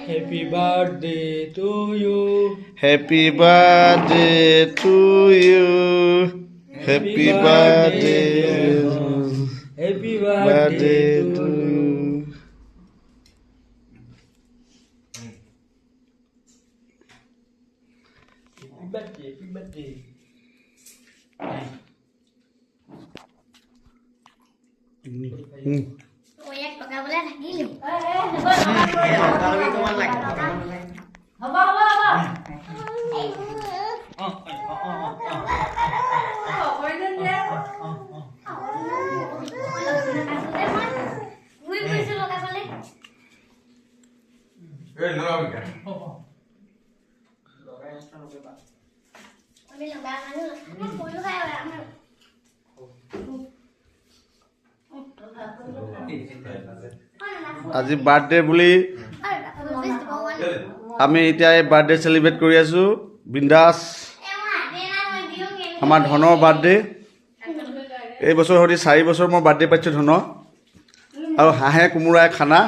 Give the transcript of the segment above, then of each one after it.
Happy birthday to you. Happy birthday to you. Happy birthday. Happy Birthday birthday to to you. you. Happy birthday, happy birthday. Proyek pegawai lagi lu. Kalau itu mana lagi? Apa? আজি birthday বুলি আমি এতিয়া এই birthday celebrate কৰি আছো বিন্দাস আমাৰ ধনৰ বাৰ্থডে এই বছৰ হতি 4 বছৰ মই বাৰ্থডে পাইছো ধন আৰু হাঁহে কোমোৰাই খানা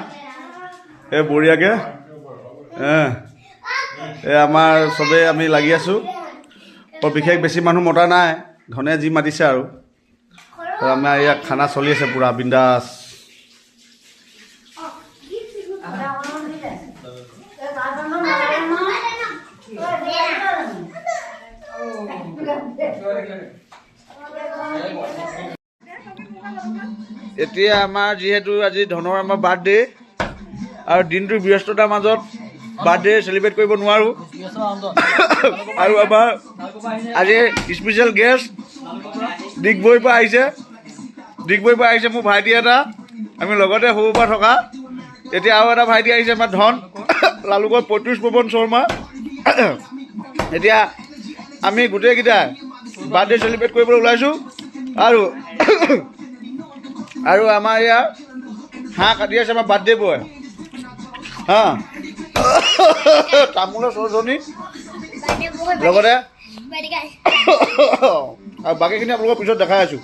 এই বঢ়িয়াকে এই আমাৰ সবে আমি লাগি আছো বৰ বিশেষ বেছি মানুহ মতা নাই ধনে যি মাতিছে আৰু আমাৰ ইয়াত খানা চলি আছে পুৰা বিন্দাস এতিয়া আমাৰ যেহেতু আজি ধনৰ আমাৰ বাৰ্থডে আৰু দিনটোৰ ব্যস্ততাৰ মাজত বাৰ্থডে চেলিব্ৰেট কৰিব নোৱাৰোঁ আৰু আমাৰ আজি স্পেচিয়েল গেষ্ট ডিগবৈৰ পৰা আহিছে মোৰ ভাইটি এটা আমি লগতে সৰুৰ পৰা থকা এতিয়া আৰু এটা ভাইটি আহিছে আমাৰ ধন লালুকৰ পঁয়ত্ৰিছ পৱন শৰ্মা এতিয়া আমি গোটেইকেইটা বাৰ্থডে চেলিব্ৰেট কৰিবলৈ ওলাইছোঁ আৰু আমাৰ ইয়াৰ হাঁহ কাটি আছে আমাৰ বাৰ্থডে বয় হা তামোলৰ চৰজনী লগতে আৰু বাকীখিনি আপোনালোকৰ পিছত দেখাই আছোঁ